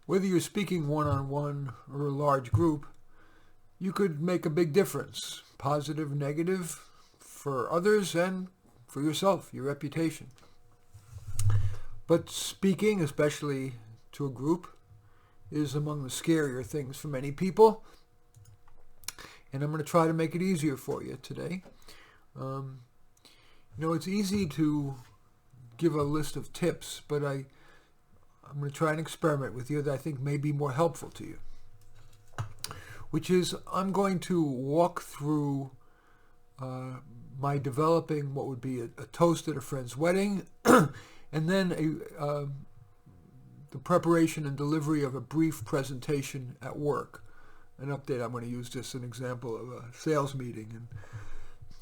whether you're speaking one-on-one or a large group, you could make a big difference, positive, negative, for others and for yourself, your reputation. But speaking, especially to a group, is among the scarier things for many people. And I'm going to try to make it easier for you today. It's easy to give a list of tips, but I'm going to try an experiment with you that I think may be more helpful to you. Which is, I'm going to walk through my developing what would be a toast at a friend's wedding, and then the preparation and delivery of a brief presentation at work. An update, I'm going to use just an example of a sales meeting, in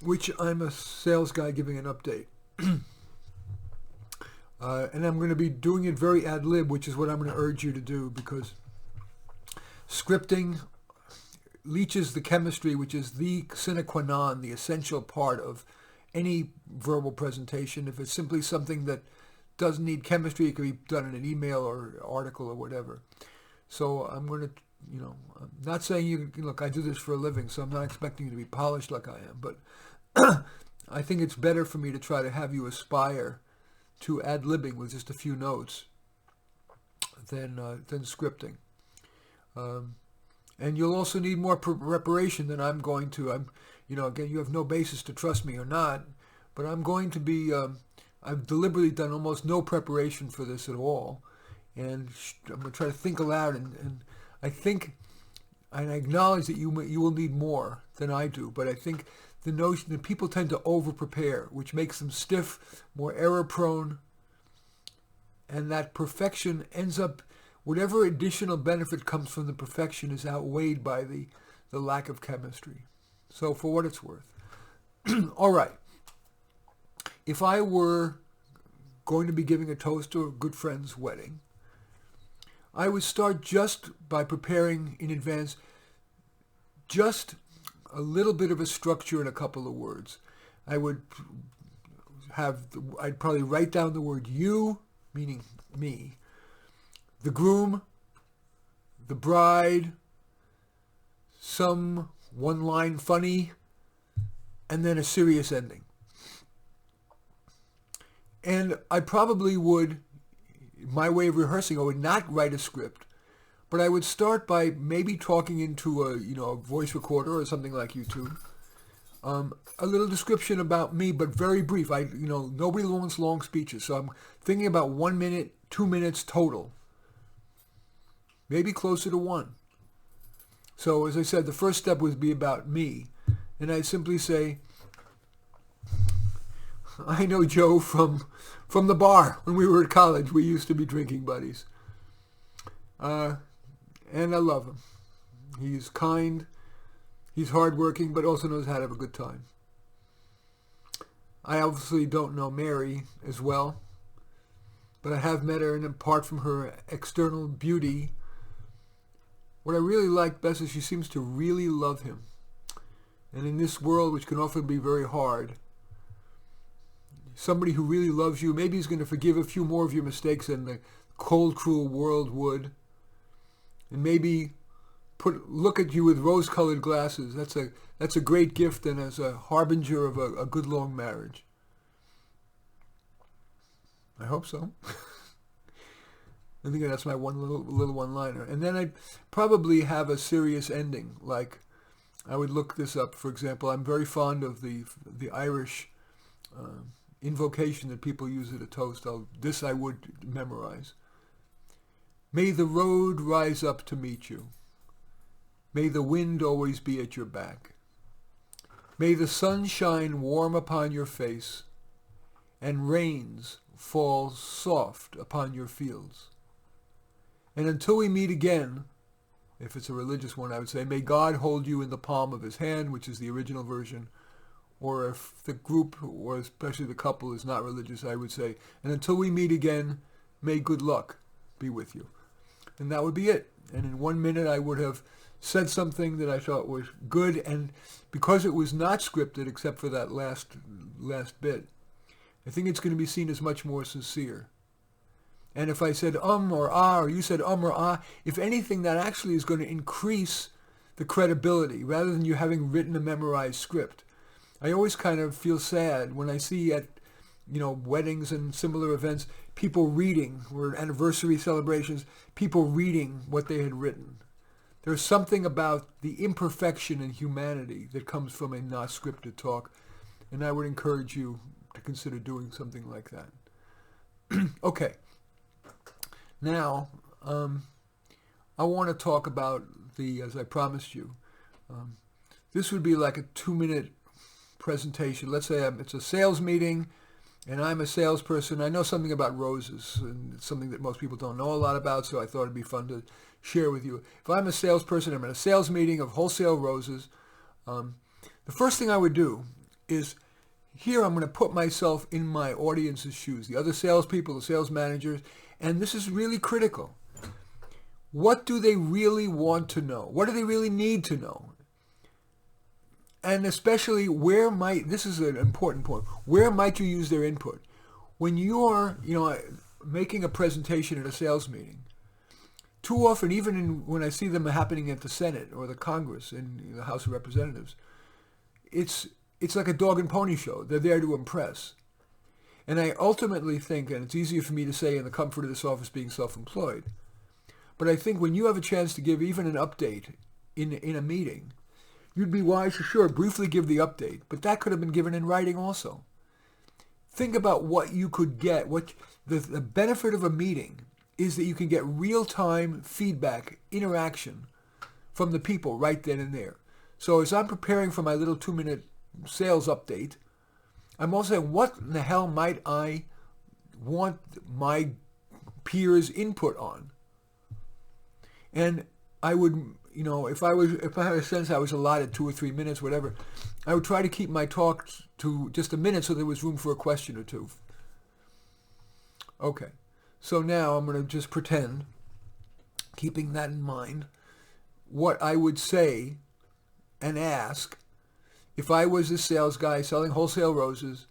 which I'm a sales guy giving an update. And I'm going to be doing it very ad lib, which is what I'm going to urge you to do, because scripting leaches the chemistry, which is the sine qua non, the essential part of any verbal presentation. If it's simply something that doesn't need chemistry, it can be done in an email or article or whatever. So I'm going to, I'm not saying you look, I do this for a living, so I'm not expecting you to be polished like I am, but I think it's better for me to try to have you aspire to ad-libbing with just a few notes than scripting. And you'll also need more preparation than I'm going to. Again, you have no basis to trust me or not, but I'm going to be, I've deliberately done almost no preparation for this at all. And I'm going to try to think aloud, and I think, and I acknowledge that you will need more than I do, but I think the notion that people tend to over-prepare, which makes them stiff, more error-prone, and that perfection ends up, whatever additional benefit comes from the perfection is outweighed by the lack of chemistry. So for what it's worth. All right. If I were going to be giving a toast to a good friend's wedding, I would start just by preparing in advance just a little bit of a structure in a couple of words. I'd probably write down the word you, meaning me, the groom, the bride, some one-line funny, and then a serious ending. And I probably would, my way of rehearsing, I would not write a script, but I would start by maybe talking into a voice recorder or something like YouTube. A little description about me, but very brief. Nobody wants long speeches, so I'm thinking about 1 minute, 2 minutes total. Maybe closer to 1. So as I said, the first step would be about me, and I'd simply say, I know Joe from the bar when we were at college. We used to be drinking buddies. And I love him. He's kind, he's hardworking, but also knows how to have a good time. I obviously don't know Mary as well, but I have met her, and apart from her external beauty, what I really like best is she seems to really love him. And in this world, which can often be very hard, somebody who really loves you, maybe is going to forgive a few more of your mistakes than the cold, cruel world would. And maybe look at you with rose-colored glasses. That's a great gift, and as a harbinger of a good long marriage. I hope so. I think that's my one little one-liner. And then I'd probably have a serious ending. Like, I would look this up. For example, I'm very fond of the Irish invocation that people use at a toast. This I would memorize. May the road rise up to meet you. May the wind always be at your back. May the sun shine warm upon your face, and rains fall soft upon your fields. And until we meet again, if it's a religious one, I would say, may God hold you in the palm of his hand, which is the original version. Or if the group, or especially the couple, is not religious, I would say, and until we meet again, may good luck be with you. And that would be it. And in 1 minute, I would have said something that I thought was good, and because it was not scripted, except for that last bit, I think it's going to be seen as much more sincere. And if I said or ah, or you said or ah, if anything, that actually is going to increase the credibility rather than you having written a memorized script. I always kind of feel sad when I see at weddings and similar events, people reading, or anniversary celebrations, people reading what they had written. There's something about the imperfection in humanity that comes from a not scripted talk, and I would encourage you to consider doing something like that. Okay. Now, I want to talk about as I promised you, this would be like a 2-minute presentation. Let's say it's a sales meeting, and I'm a salesperson. I know something about roses, and it's something that most people don't know a lot about, so I thought it'd be fun to share with you. If I'm a salesperson, I'm at a sales meeting of wholesale roses, the first thing I would do is, here I'm going to put myself in my audience's shoes, the other salespeople, the sales managers, and this is really critical. What do they really want to know? What do they really need to know? And especially this is an important point, where might you use their input? When you're, making a presentation at a sales meeting, too often, even when I see them happening at the Senate or the Congress in the House of Representatives, it's like a dog and pony show. They're there to impress. And I ultimately think, and it's easier for me to say in the comfort of this office being self-employed, but I think when you have a chance to give even an update in a meeting, you'd be wise to, sure, briefly give the update, but that could have been given in writing also. Think about what you could get. What the benefit of a meeting is that you can get real-time feedback, interaction from the people right then and there. So as I'm preparing for my little 2-minute sales update, I'm also saying, what in the hell might I want my peers' input on? And I would, if I had a sense I was allotted 2 or 3 minutes, whatever, I would try to keep my talk to just a minute so there was room for a question or two. Okay, so now I'm going to just pretend, keeping that in mind, what I would say and ask if I was a sales guy selling wholesale roses.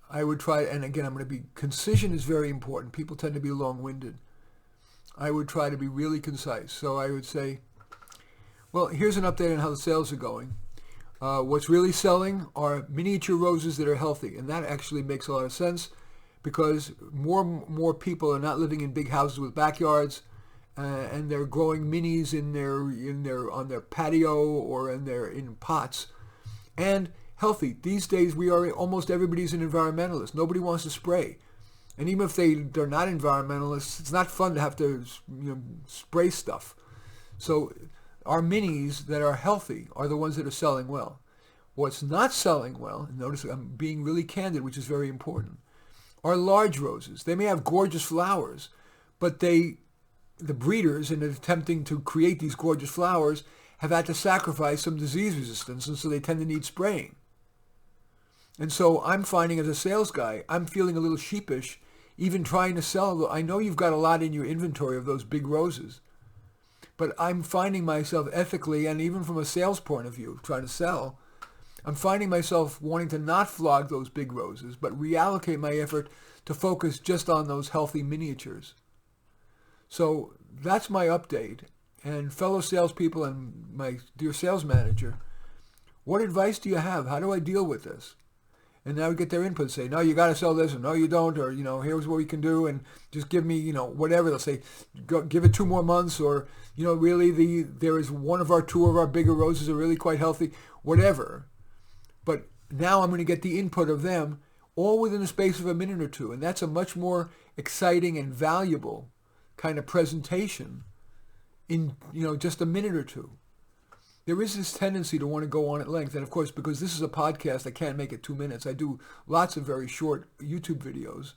I would try, and again, concision is very important. People tend to be long-winded. I would try to be really concise. So I would say, well, here's an update on how the sales are going. What's really selling are miniature roses that are healthy, and that actually makes a lot of sense because more people are not living in big houses with backyards, and they're growing minis on their patio or in pots, and healthy. These days, almost everybody's an environmentalist. Nobody wants to spray. And even if they're not environmentalists, it's not fun to have to spray stuff. So our minis that are healthy are the ones that are selling well. What's not selling well, and notice I'm being really candid, which is very important, are large roses. They may have gorgeous flowers, but the breeders, in attempting to create these gorgeous flowers, have had to sacrifice some disease resistance, and so they tend to need spraying. And so I'm finding as a sales guy, I'm feeling a little sheepish even trying to sell. I know you've got a lot in your inventory of those big roses, but I'm finding myself ethically, and even from a sales point of view, trying to sell, I'm finding myself wanting to not flog those big roses, but reallocate my effort to focus just on those healthy miniatures. So that's my update. And fellow salespeople and my dear sales manager, what advice do you have? How do I deal with this? And now we get their input, say, no, you got to sell this, or no, you don't, or, here's what we can do, and just give me, whatever. They'll say, give it 2 more months, or, really there is two of our bigger roses are really quite healthy, whatever. But now I'm going to get the input of them all within the space of a minute or two, and that's a much more exciting and valuable kind of presentation in, just a minute or two. There is this tendency to want to go on at length. And of course, because this is a podcast, I can't make it 2 minutes. I do lots of very short YouTube videos.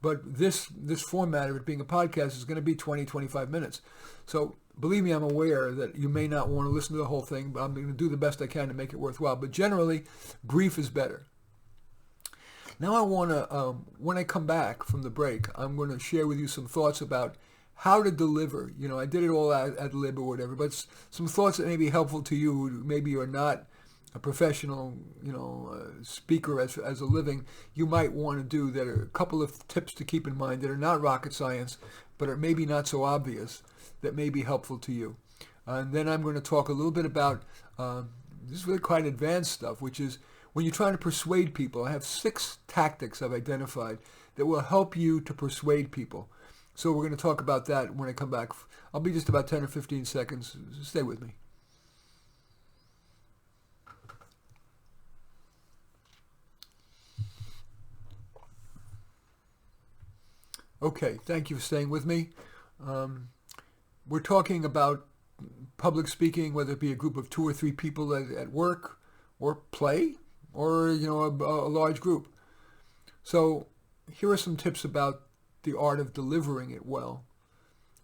But this format of it being a podcast is going to be 20, 25 minutes. So believe me, I'm aware that you may not want to listen to the whole thing, but I'm going to do the best I can to make it worthwhile. But generally, brief is better. Now I want to, when I come back from the break, I'm going to share with you some thoughts about how to deliver. I did it all ad lib or whatever, but some thoughts that may be helpful to you who maybe are not a professional, speaker as a living, you might want to do that are a couple of tips to keep in mind that are not rocket science, but are maybe not so obvious, that may be helpful to you. And then I'm going to talk a little bit about, this is really quite advanced stuff, which is when you're trying to persuade people. I have 6 tactics I've identified that will help you to persuade people. So we're going to talk about that when I come back. I'll be just about 10 or 15 seconds. Stay with me. Okay, thank you for staying with me. We're talking about public speaking, whether it be a group of 2 or 3 people at work or play, or a large group. So here are some tips about the art of delivering it well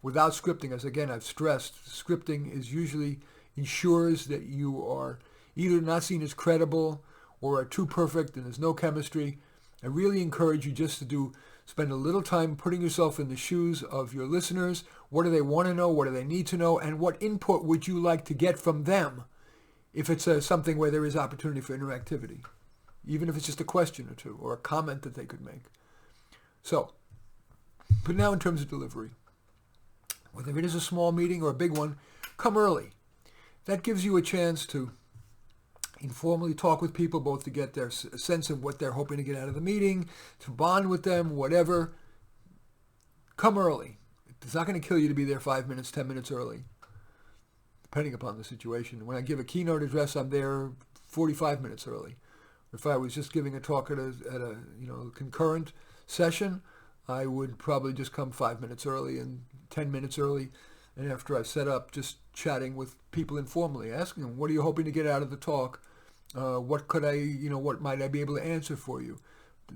without scripting. As again, I've stressed, scripting usually ensures that you are either not seen as credible or are too perfect and there's no chemistry. I really encourage you just to spend a little time putting yourself in the shoes of your listeners. What do they want to know? What do they need to know? And what input would you like to get from them if it's something where there is opportunity for interactivity, even if it's just a question or two or a comment that they could make. So, but now in terms of delivery, whether it is a small meeting or a big one, come early. That gives you a chance to informally talk with people, both to get their sense of what they're hoping to get out of the meeting, to bond with them, whatever. Come early. It's not going to kill you to be there 5 minutes, 10 minutes early, depending upon the situation. When I give a keynote address, I'm there 45 minutes early. If I was just giving a talk at a concurrent session, I would probably just come 5 minutes early and 10 minutes early. And after I've set up, just chatting with people informally, asking them, what are you hoping to get out of the talk? What might I be able to answer for you?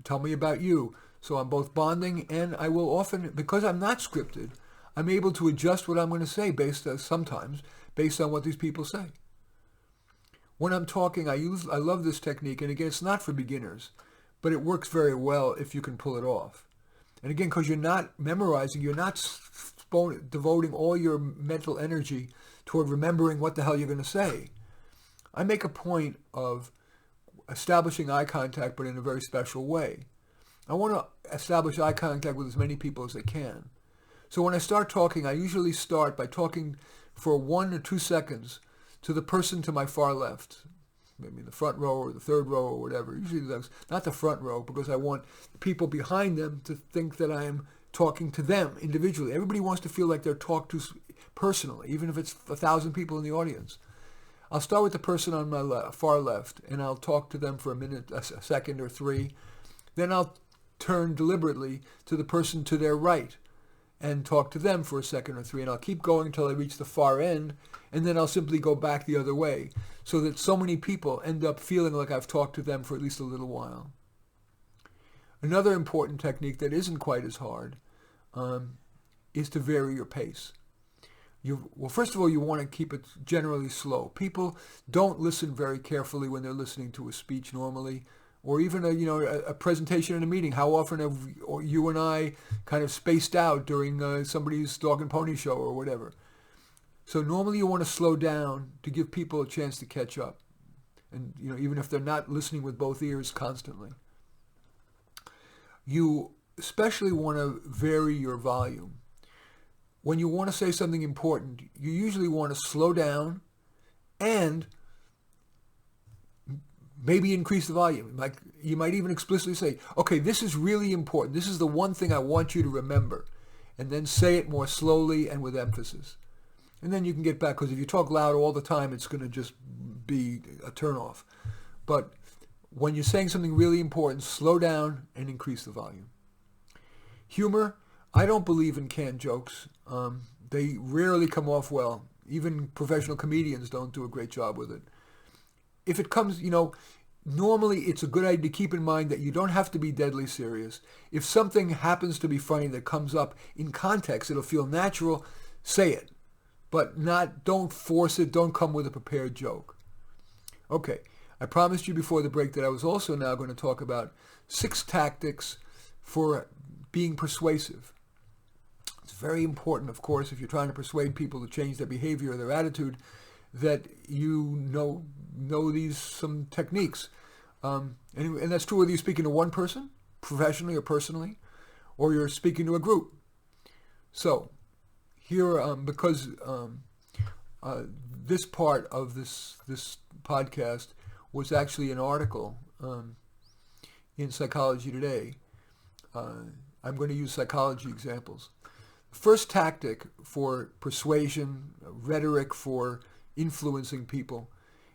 Tell me about you. So I'm both bonding, and I will often, because I'm not scripted, I'm able to adjust what I'm going to say sometimes based on what these people say. When I'm talking, I love this technique, and again, it's not for beginners, but it works very well if you can pull it off. And again, because you're not memorizing, you're not devoting all your mental energy toward remembering what the hell you're going to say. I make a point of establishing eye contact, but in a very special way. I want to establish eye contact with as many people as I can. So when I start talking, I usually start by talking for 1 or 2 seconds to the person to my far left, maybe in the front row or the third row or whatever. Usually that's not the front row, because I want people behind them to think that I am talking to them individually. Everybody wants to feel like they're talked to personally, even if it's 1,000 people in the audience. I'll start with the person on my far left, and I'll talk to them for a minute, a second or 3. Then I'll turn deliberately to the person to their right and talk to them for a second or 3, and I'll keep going until I reach the far end, and then I'll simply go back the other way, so that so many people end up feeling like I've talked to them for at least a little while. Another important technique that isn't quite as hard is to vary your pace. First of all, you want to keep it generally slow. People don't listen very carefully when they're listening to a speech normally, or even a presentation in a meeting. How often have you and I kind of spaced out during somebody's dog and pony show or whatever? So normally you want to slow down to give people a chance to catch up, and even if they're not listening with both ears constantly. You especially want to vary your volume. When you want to say something important, you usually want to slow down and maybe increase the volume. Like you might even explicitly say, okay, this is really important. This is the one thing I want you to remember. And then say it more slowly and with emphasis. And then you can get back, because if you talk loud all the time, it's going to just be a turnoff. But when you're saying something really important, slow down and increase the volume. Humor, I don't believe in canned jokes. They rarely come off well. Even professional comedians don't do a great job with it. If it comes, normally it's a good idea to keep in mind that you don't have to be deadly serious. If something happens to be funny that comes up in context, it'll feel natural, say it. But don't force it, don't come with a prepared joke. Okay, I promised you before the break that I was also now going to talk about 6 tactics for being persuasive. It's very important, of course, if you're trying to persuade people to change their behavior or their attitude, that you know these some techniques. And that's true whether you're speaking to one person, professionally or personally, or you're speaking to a group. So here, because this part of this podcast was actually an article in Psychology Today, I'm going to use psychology examples. The first tactic for persuasion, rhetoric for influencing people,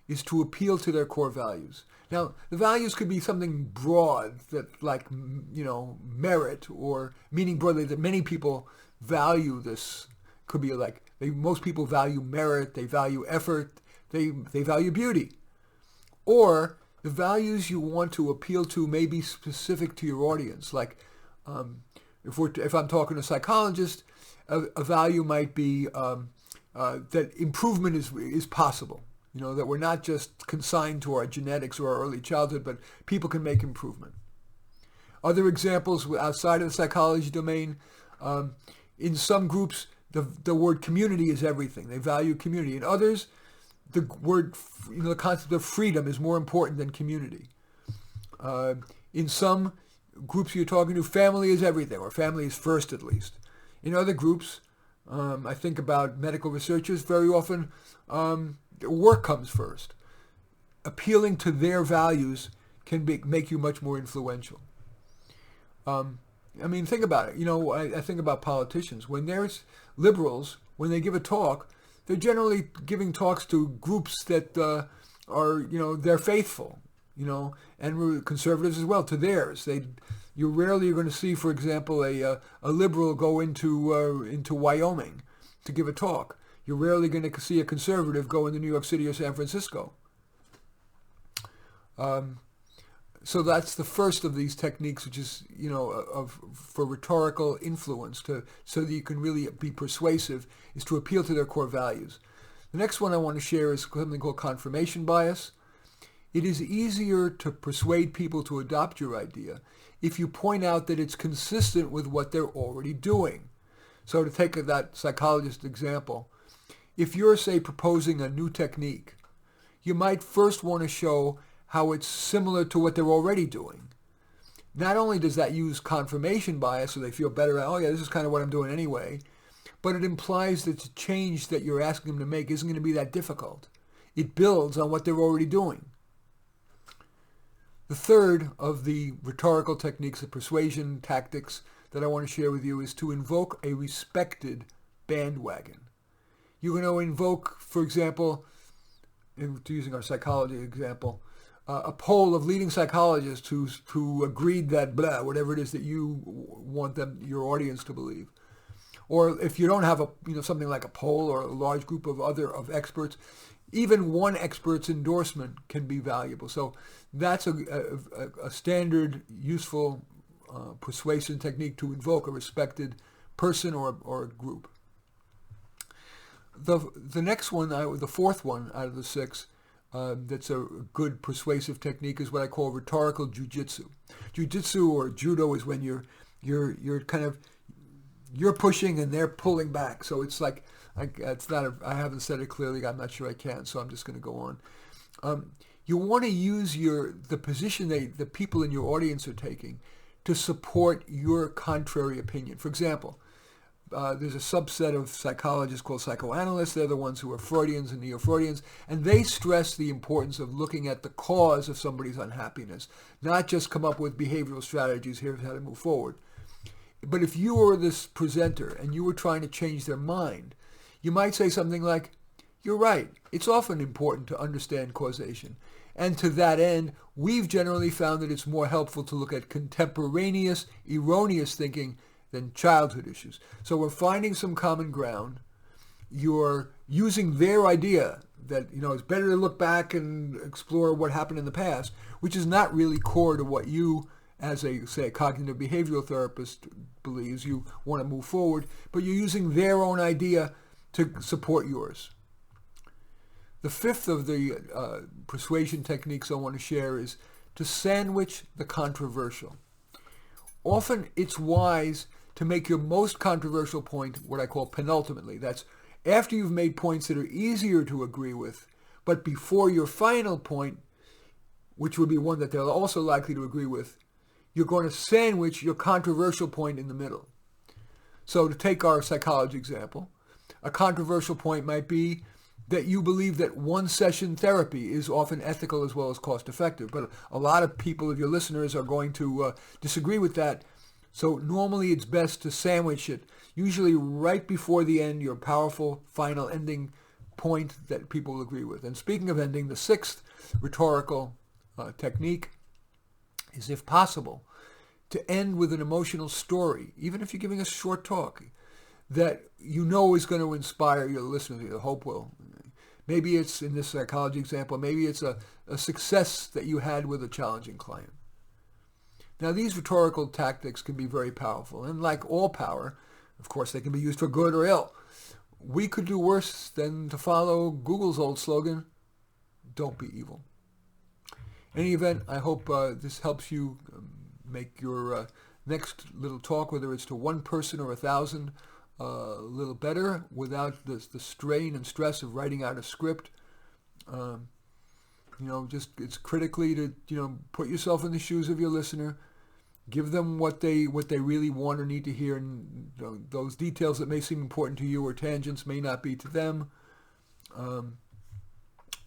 is to appeal to their core values. Now, the values could be something broad, that like, merit, or meaning broadly that many people value this. Could be like, most people value merit, they value effort, they value beauty. Or the values you want to appeal to may be specific to your audience. Like, if I'm talking to a psychologist, a value might be that improvement is possible. That we're not just consigned to our genetics or our early childhood, but people can make improvement. Other examples outside of the psychology domain, in some groups, the word community is everything. They value community. In others, the word, the concept of freedom is more important than community. In some groups you're talking to, family is everything, or family is first at least. In other groups, I think about medical researchers, very often work comes first. Appealing to their values can make you much more influential. Think about it. I think about politicians. When there's liberals, when they give a talk, they're generally giving talks to groups that are, they're faithful, and conservatives as well, to theirs. You're rarely going to see, for example, a liberal go into Wyoming to give a talk. You're rarely going to see a conservative go into New York City or San Francisco. So that's the first of these techniques, which is, for rhetorical influence, so that you can really be persuasive, is to appeal to their core values. The next one I want to share is something called confirmation bias. It is easier to persuade people to adopt your idea if you point out that it's consistent with what they're already doing. So to take that psychologist example, if you're, say, proposing a new technique, you might first want to show how it's similar to what they're already doing. Not only does that use confirmation bias, so they feel better, oh yeah, this is kind of what I'm doing anyway, but it implies that the change that you're asking them to make isn't going to be that difficult. It builds on what they're already doing. The third of the rhetorical techniques, the persuasion tactics that I want to share with you, is to invoke a respected bandwagon. You're going to invoke, for example, using our psychology example, a poll of leading psychologists who agreed that blah, whatever it is that you want your audience to believe. Or if you don't have something like a poll or a large group of experts, even one expert's endorsement can be valuable. So that's a standard, useful persuasion technique to invoke a respected person or a group. The next one, the fourth one out of the six, that's a good persuasive technique, is what I call rhetorical jujitsu. Jujitsu or judo is when you're kind of, you're pushing and they're pulling back. So it's like, it's not. I haven't said it clearly. I'm not sure I can. So I'm just going to go on. You want to use the position the people in your audience are taking to support your contrary opinion. For example, there's a subset of psychologists called psychoanalysts. They're the ones who are Freudians and neo-Freudians, and they stress the importance of looking at the cause of somebody's unhappiness, not just come up with behavioral strategies, here's how to move forward. But if you were this presenter and you were trying to change their mind, you might say something like, you're right, it's often important to understand causation. And to that end, we've generally found that it's more helpful to look at contemporaneous, erroneous thinking than childhood issues. So we're finding some common ground. You're using their idea that, it's better to look back and explore what happened in the past, which is not really core to what you, as a cognitive behavioral therapist, believes. You want to move forward, but you're using their own idea to support yours. The fifth of the persuasion techniques I want to share is to sandwich the controversial. Often it's wise to make your most controversial point what I call penultimately. That's after you've made points that are easier to agree with, but before your final point, which would be one that they're also likely to agree with, you're going to sandwich your controversial point in the middle. So to take our psychology example, a controversial point might be that you believe that one-session therapy is often ethical as well as cost-effective. But a lot of people, of your listeners, are going to disagree with that. So normally it's best to sandwich it, usually right before the end, your powerful final ending point that people will agree with. And speaking of ending, the sixth rhetorical technique is, if possible, to end with an emotional story, even if you're giving a short talk, that you know is going to inspire your listeners, you hope will. Maybe it's, in this psychology example, maybe it's a success that you had with a challenging client. Now, these rhetorical tactics can be very powerful, and like all power, of course, they can be used for good or ill. We could do worse than to follow Google's old slogan, "Don't be evil." In any event, I hope this helps you make your next little talk, whether it's to one person or 1,000, a little better without the strain and stress of writing out a script. Just it's critically to put yourself in the shoes of your listener, give them what they really want or need to hear, and those details that may seem important to you or tangents may not be to them.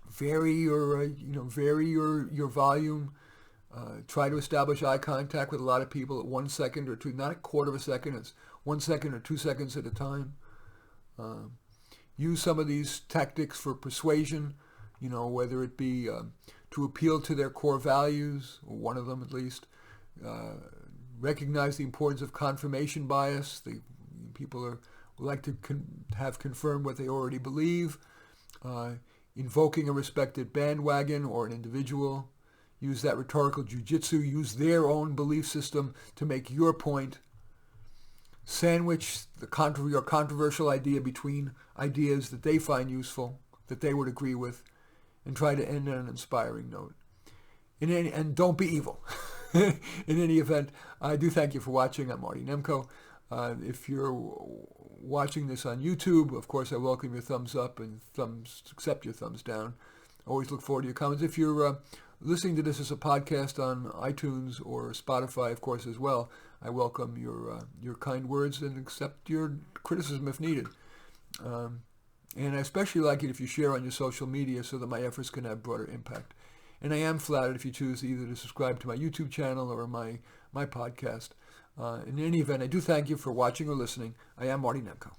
Vary your volume. Try to establish eye contact with a lot of people at 1 second or two, not a quarter of a second. It's 1 second or 2 seconds at a time. Use some of these tactics for persuasion, whether it be to appeal to their core values, or one of them at least. Recognize the importance of confirmation bias. People like to have confirmed what they already believe. Invoking a respected bandwagon or an individual. Use that rhetorical jujitsu. Use their own belief system to make your point. Sandwich your controversial idea between ideas that they find useful, that they would agree with, and try to end on an inspiring note. And don't be evil. In any event, I do thank you for watching. I'm Marty Nemko. If you're watching this on YouTube, of course, I welcome your thumbs up and accept your thumbs down. Always look forward to your comments. If you're listening to this as a podcast on iTunes or Spotify, of course, as well, I welcome your kind words and accept your criticism if needed. And I especially like it if you share on your social media so that my efforts can have broader impact. And I am flattered if you choose either to subscribe to my YouTube channel or my podcast. In any event, I do thank you for watching or listening. I am Marty Nemko.